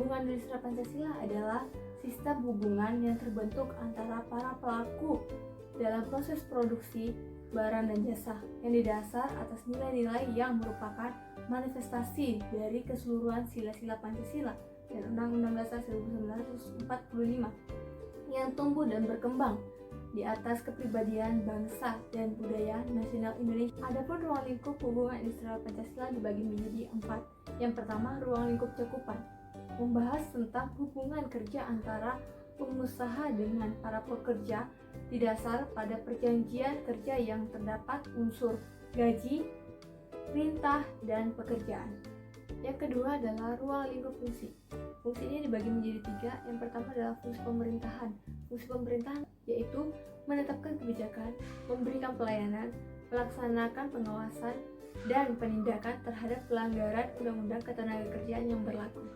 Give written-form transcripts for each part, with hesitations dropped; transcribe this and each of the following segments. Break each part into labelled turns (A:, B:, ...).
A: Hubungan industrial Pancasila adalah sistem hubungan yang terbentuk antara para pelaku dalam proses produksi barang dan jasa yang didasar atas nilai-nilai yang merupakan manifestasi dari keseluruhan sila-sila Pancasila dan Undang-Undang Dasar 1945 yang tumbuh dan berkembang di atas kepribadian bangsa dan budaya nasional Indonesia. Adapun ruang lingkup hubungan industrial Pancasila dibagi menjadi 4. Yang pertama, ruang lingkup cakupan, membahas tentang hubungan kerja antara pengusaha dengan para pekerja didasar pada perjanjian kerja yang terdapat unsur gaji, perintah, dan pekerjaan. Yang kedua adalah ruang lingkup fungsi. Fungsi ini dibagi menjadi 3. Yang pertama adalah fungsi pemerintahan. Fungsi pemerintahan yaitu menetapkan kebijakan, memberikan pelayanan, melaksanakan pengawasan, dan penindakan terhadap pelanggaran undang-undang ketenagakerjaan yang berlaku.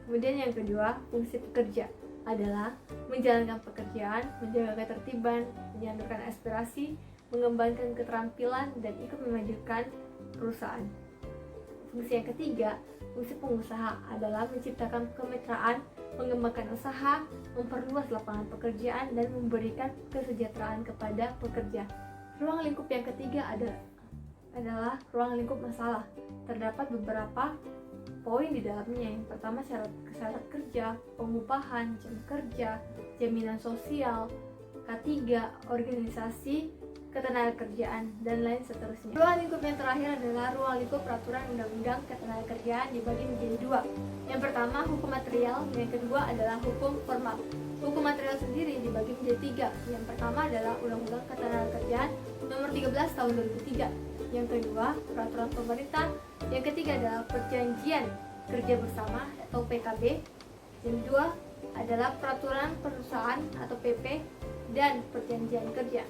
A: Kemudian yang kedua, fungsi pekerja adalah menjalankan pekerjaan, menjaga ketertiban, menyalurkan aspirasi, mengembangkan keterampilan, dan ikut memajukan perusahaan. Fungsi yang ketiga, fungsi pengusaha adalah menciptakan kemitraan, mengembangkan usaha, memperluas lapangan pekerjaan, dan memberikan kesejahteraan kepada pekerja. Ruang lingkup yang ketiga adalah ruang lingkup masalah. Terdapat beberapa poin di dalamnya. Yang pertama, syarat kerja, pengupahan, jam kerja, jaminan sosial, K3, organisasi ketenagakerjaan, dan lain seterusnya. Ruang lingkup yang terakhir adalah ruang lingkup peraturan undang-undang ketenagakerjaan dibagi menjadi 2. Yang pertama, hukum material, yang kedua adalah hukum formal. Hukum material sendiri dibagi menjadi 3. Yang pertama adalah Undang-Undang Ketenagakerjaan Nomor 13 Tahun 2003. Yang kedua, peraturan pemerintah. Yang ketiga adalah Perjanjian Kerja Bersama atau PKB. Yang kedua adalah peraturan perusahaan atau PP dan perjanjian kerja.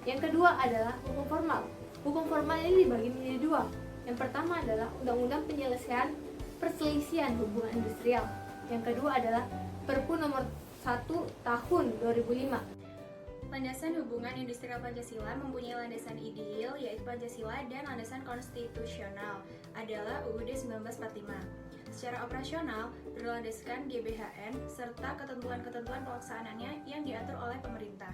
A: Yang kedua adalah hukum formal. Hukum formal ini dibagi menjadi 2. Yang pertama adalah Undang-Undang Penyelesaian Perselisihan Hubungan Industrial. Yang kedua adalah Perpu Nomor 1 Tahun 2005.
B: Landasan hubungan industrial Pancasila mempunyai landasan ideal, yaitu Pancasila, dan landasan konstitusional adalah UUD 1945. Secara operasional, berlandaskan GBHN serta ketentuan-ketentuan pelaksanaannya yang diatur oleh pemerintah.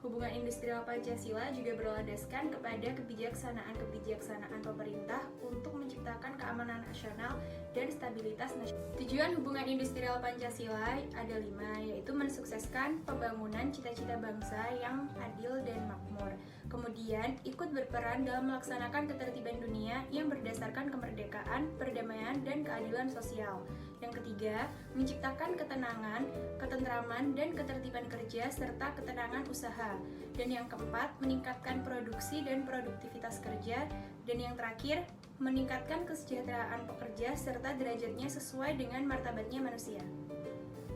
B: Hubungan industrial Pancasila juga berlandaskan kepada kebijaksanaan pemerintah untuk menciptakan keamanan nasional dan stabilitas nasional. Tujuan hubungan industrial Pancasila ada 5, yaitu mensukseskan pembangunan cita-cita bangsa yang adil dan makmur. Kemudian, ikut berperan dalam melaksanakan ketertiban dunia yang berdasarkan kemerdekaan, perdamaian, dan keadilan sosial. Yang ketiga, menciptakan ketenangan, ketentraman, dan ketertiban kerja serta ketenangan usaha. Dan yang keempat, meningkatkan produksi dan produktivitas kerja. Dan yang terakhir, meningkatkan kesejahteraan pekerja serta derajatnya sesuai dengan martabatnya manusia.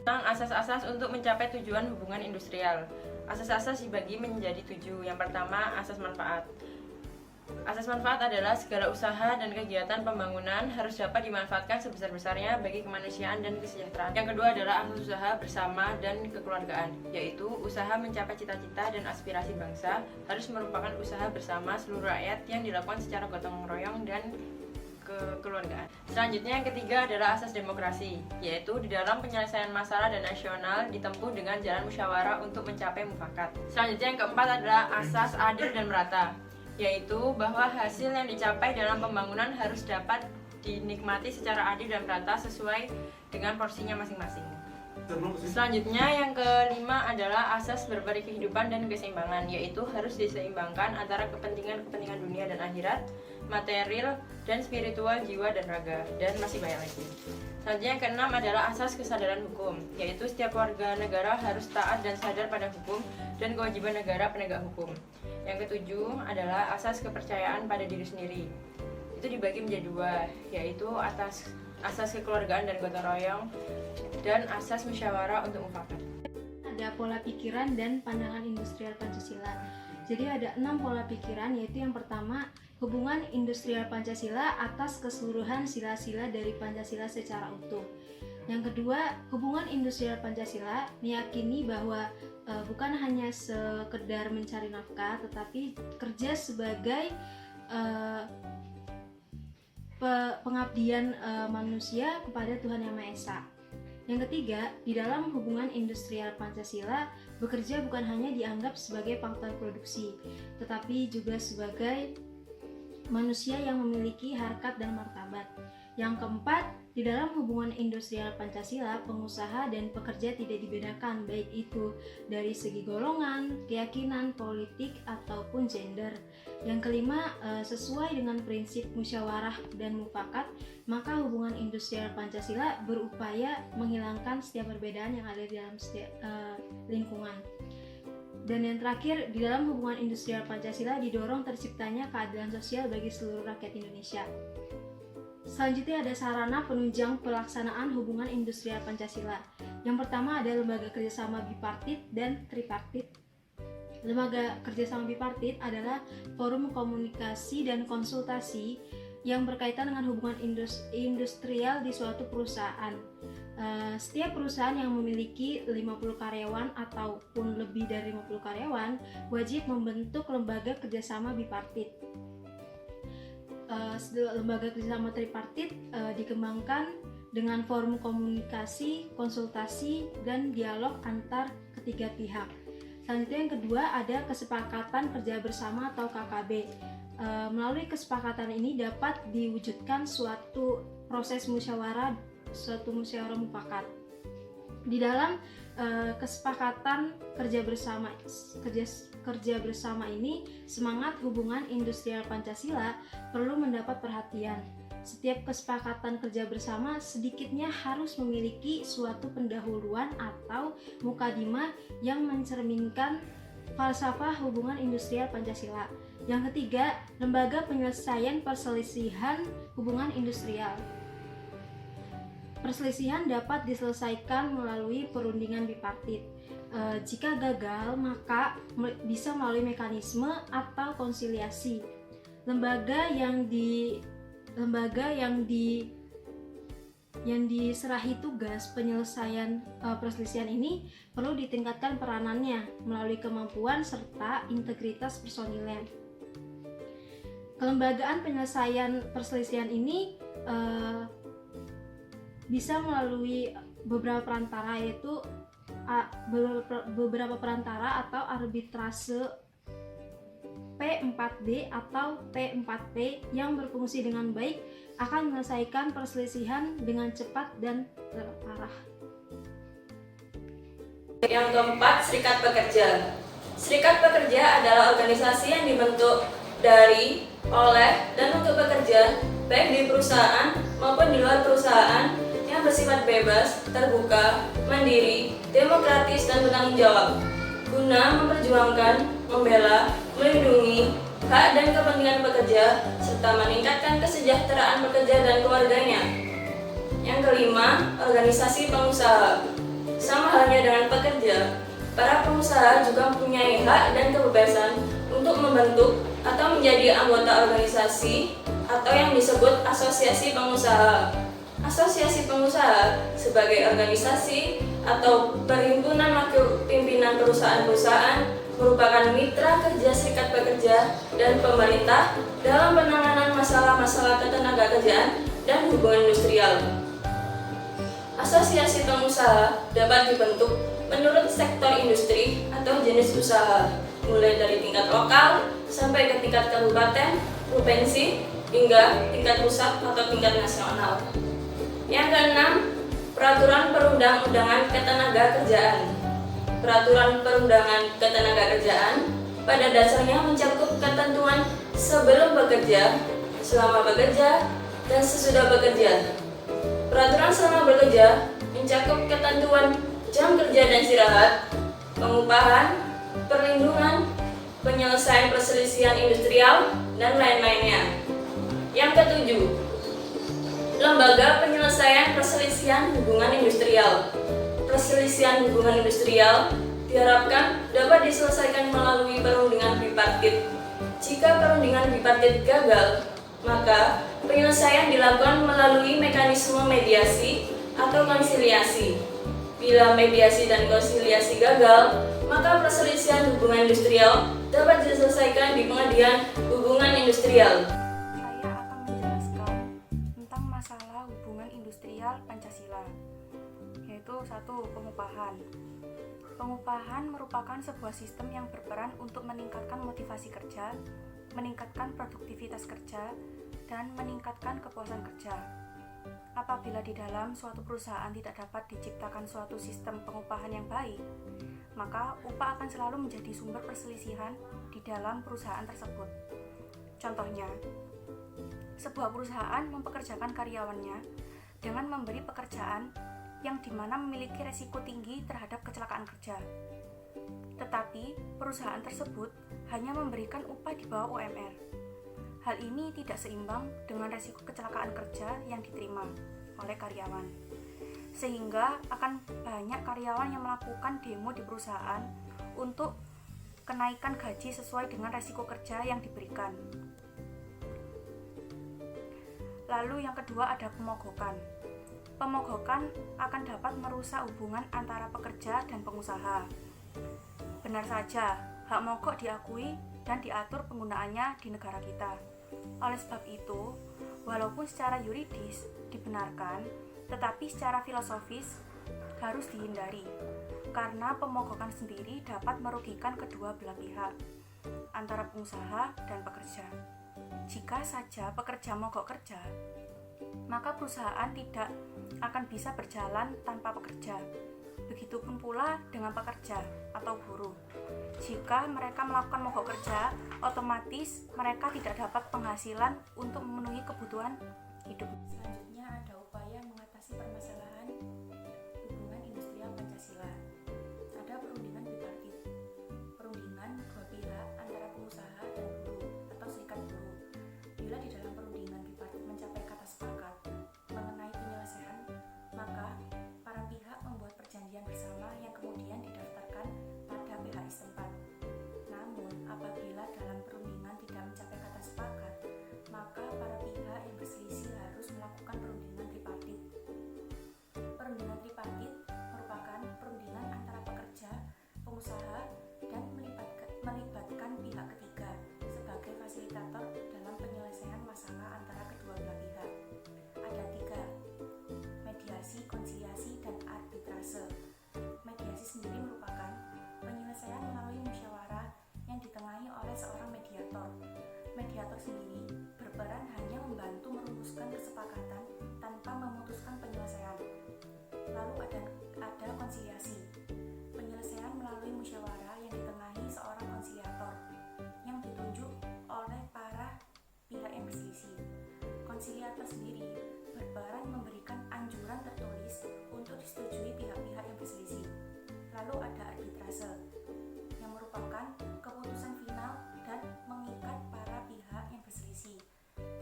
C: Tentang asas-asas untuk mencapai tujuan hubungan industrial. Asas-asas dibagi menjadi 7. Yang pertama, asas manfaat. Asas manfaat adalah segala usaha dan kegiatan pembangunan harus dapat dimanfaatkan sebesar-besarnya bagi kemanusiaan dan kesejahteraan. Yang kedua adalah asas usaha bersama dan kekeluargaan, yaitu usaha mencapai cita-cita dan aspirasi bangsa harus merupakan usaha bersama seluruh rakyat yang dilakukan secara gotong royong dan kekeluargaan. Selanjutnya yang ketiga adalah asas demokrasi, yaitu di dalam penyelesaian masalah dan nasional ditempuh dengan jalan musyawarah untuk mencapai mufakat. Selanjutnya yang keempat adalah asas adil dan merata, yaitu bahwa hasil yang dicapai dalam pembangunan harus dapat dinikmati secara adil dan merata sesuai dengan porsinya masing-masing. Selanjutnya yang kelima adalah asas berbagi kehidupan dan keseimbangan, yaitu harus diseimbangkan antara kepentingan dunia dan akhirat, material dan spiritual, jiwa dan raga, dan masih banyak lagi. Selanjutnya yang keenam adalah asas kesadaran hukum, yaitu setiap warga negara harus taat dan sadar pada hukum dan kewajiban negara penegak hukum. Yang ketujuh adalah asas kepercayaan pada diri sendiri. Itu dibagi menjadi 2, yaitu asas kekeluargaan dan gotong royong dan asas musyawarah untuk mufakat.
A: Ada pola pikiran dan pandangan industrial Pancasila. Jadi ada 6 pola pikiran, yaitu yang pertama, hubungan industrial Pancasila atas keseluruhan sila-sila dari Pancasila secara utuh. Yang kedua, hubungan industrial Pancasila meyakini bahwa bukan hanya sekedar mencari nafkah, tetapi kerja sebagai
D: pengabdian manusia kepada Tuhan Yang Maha Esa. Yang ketiga, di dalam hubungan industrial Pancasila, bekerja bukan hanya dianggap sebagai faktor produksi, tetapi juga sebagai manusia yang memiliki harkat dan martabat. Yang keempat, di dalam hubungan industrial Pancasila, pengusaha dan pekerja tidak dibedakan, baik itu dari segi golongan, keyakinan, politik, ataupun gender. Yang kelima, sesuai dengan prinsip musyawarah dan mufakat, maka hubungan industrial Pancasila berupaya menghilangkan setiap perbedaan yang ada di dalam lingkungan. Dan yang terakhir, di dalam hubungan industrial Pancasila didorong terciptanya keadilan sosial bagi seluruh rakyat Indonesia. Selanjutnya ada sarana penunjang pelaksanaan hubungan industrial Pancasila. Yang pertama ada lembaga kerjasama bipartit dan tripartit. Lembaga kerjasama bipartit adalah forum komunikasi dan konsultasi yang berkaitan dengan hubungan industrial di suatu perusahaan. Setiap perusahaan yang memiliki 50 karyawan ataupun lebih dari 50 karyawan wajib membentuk lembaga kerjasama bipartit. Lembaga kerjasama tripartit dikembangkan dengan forum komunikasi, konsultasi, dan dialog antar ketiga pihak. Selanjutnya yang kedua ada kesepakatan kerja bersama atau KKB. Melalui kesepakatan ini dapat diwujudkan suatu proses musyawarah mufakat. Di dalam kesepakatan kerja bersama ini, semangat hubungan industrial Pancasila perlu mendapat perhatian. Setiap kesepakatan kerja bersama sedikitnya harus memiliki suatu pendahuluan atau mukadimah yang mencerminkan falsafah hubungan industrial Pancasila. Yang ketiga, lembaga penyelesaian perselisihan hubungan industrial. Perselisihan dapat diselesaikan melalui perundingan bipartit. Jika gagal, maka bisa melalui mekanisme atau konsiliasi. Lembaga yang diserahi tugas penyelesaian perselisihan ini perlu ditingkatkan peranannya melalui kemampuan serta integritas personilnya. Kelembagaan penyelesaian perselisihan ini bisa melalui beberapa perantara, yaitu beberapa perantara atau arbitrase P4D atau P4P yang berfungsi dengan baik akan menyelesaikan perselisihan dengan cepat dan terarah.
E: Yang keempat, serikat pekerja. Serikat pekerja adalah organisasi yang dibentuk dari, oleh, dan untuk pekerja, baik di perusahaan maupun di luar perusahaan, yang bersifat bebas, terbuka, mandiri, demokratis, dan bertanggung jawab, guna memperjuangkan, membela, melindungi hak dan kepentingan pekerja, serta meningkatkan kesejahteraan pekerja dan keluarganya. Yang kelima, organisasi pengusaha. Sama halnya dengan pekerja, para pengusaha juga mempunyai hak dan kebebasan untuk membentuk atau menjadi anggota organisasi atau yang disebut asosiasi pengusaha. Asosiasi pengusaha sebagai organisasi atau perhimpunan wakil pimpinan perusahaan-perusahaan merupakan mitra kerja serikat pekerja dan pemerintah dalam penanganan masalah-masalah ketenagakerjaan dan hubungan industrial. Asosiasi pengusaha dapat dibentuk menurut sektor industri atau jenis usaha, mulai dari tingkat lokal sampai ke tingkat kabupaten, provinsi, hingga tingkat pusat atau tingkat nasional. Yang keenam, peraturan perundang-undangan ketenagakerjaan. Peraturan perundangan ketenagakerjaan pada dasarnya mencakup ketentuan sebelum bekerja, selama bekerja, dan sesudah bekerja. Peraturan selama bekerja mencakup ketentuan jam kerja dan istirahat, pengupahan, perlindungan, penyelesaian perselisihan industrial, dan lain-lainnya. Yang ketujuh, lembaga penyelesaian perselisihan hubungan industrial. Perselisihan hubungan industrial diharapkan dapat diselesaikan melalui perundingan bipartit. Jika perundingan bipartit gagal, maka penyelesaian dilakukan melalui mekanisme mediasi atau konsiliasi. Bila mediasi dan konsiliasi gagal, maka perselisihan hubungan industrial dapat diselesaikan di pengadilan hubungan industrial.
A: Saya akan menjelaskan
F: yaitu 1. Pengupahan. Pengupahan merupakan sebuah sistem yang berperan untuk meningkatkan motivasi kerja, meningkatkan produktivitas kerja, dan meningkatkan kepuasan kerja. Apabila di dalam suatu perusahaan tidak dapat diciptakan suatu sistem pengupahan yang baik, maka upah akan selalu menjadi sumber perselisihan di dalam perusahaan tersebut. Contohnya, sebuah perusahaan mempekerjakan karyawannya dengan memberi pekerjaan yang dimana memiliki resiko tinggi terhadap kecelakaan kerja. Tetapi, perusahaan tersebut hanya memberikan upah di bawah UMR. Hal ini tidak seimbang dengan resiko kecelakaan kerja yang diterima oleh karyawan. Sehingga akan banyak karyawan yang melakukan demo di perusahaan untuk kenaikan gaji sesuai dengan resiko kerja yang diberikan. Lalu yang kedua ada pemogokan. Pemogokan akan dapat merusak hubungan antara pekerja dan pengusaha. Benar saja, hak mogok diakui dan diatur penggunaannya di negara kita. Oleh sebab itu, walaupun secara yuridis dibenarkan, tetapi secara filosofis harus dihindari, karena pemogokan sendiri dapat merugikan kedua belah pihak, antara pengusaha dan pekerja. Jika saja pekerja mogok kerja, maka perusahaan tidak akan bisa berjalan tanpa pekerja. Begitupun pula dengan pekerja atau buruh. Jika mereka melakukan mogok kerja, otomatis mereka tidak dapat penghasilan untuk memenuhi kebutuhan hidup. Selanjutnya ada upaya mengatasi permasalahan hubungan industrial Pancasila. Ada perundingan bipartit. Perundingan dua pihak antara pengusaha dan buruh atau serikat buruh. Bila di dalam perundingan bipartit mencapai kata sepakat mengenai penyelesaian, maka para pihak membuat perjanjian bersama yang kemudian didaftarkan pada PHI setempat. Namun, apabila dalam perundingan tidak mencapai kata sepakat, maka para pihak yang berselisih harus melakukan perundingan tripartit. Perundingan tripartit merupakan perundingan antara pekerja, pengusaha, dan melibatkan pihak ketiga sebagai fasilitator dalam penyelesaian masalah antara kedua belah pihak. Ada 3: mediasi, konsiliasi, dan arbitrase. Mediasi sendiri merupakan penyelesaian melalui musyawarah yang ditengahi oleh seorang mediator. Mediator sendiri berperan hanya membantu merumuskan kesepakatan tanpa memutuskan penyelesaian. Lalu ada konsiliasi, penyelesaian melalui musyawarah yang ditengahi seorang konsiliator yang ditunjuk oleh para pihak yang berselisih. Konsiliator sendiri berperan memberikan anjuran tertulis untuk disetujui pihak-pihak yang berselisih. Lalu ada arbitrase, yang merupakan keputusan final dan mengikat para pihak yang berselisih,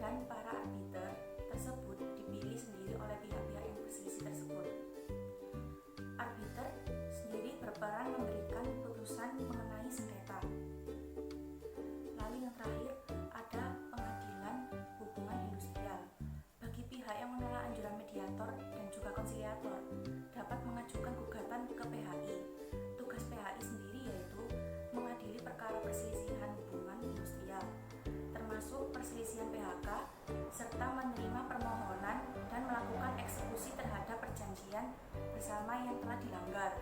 F: dan para arbiter tersebut dipilih sendiri oleh pihak-pihak yang berselisih tersebut. Arbiter sendiri berperan memberikan putusan mengenai sengketa. Lalu yang terakhir ada pengadilan hubungan industrial. Bagi pihak yang menolak anjuran mediator dan juga konsiliator dapat mengajukan gugatan ke PHI. Tugas PHI sendiri yaitu mengadili perkara perselisihan hubungan industrial, termasuk perselisihan PHK, serta menerima permohonan dan melakukan eksekusi terhadap perjanjian bersama yang telah dilanggar.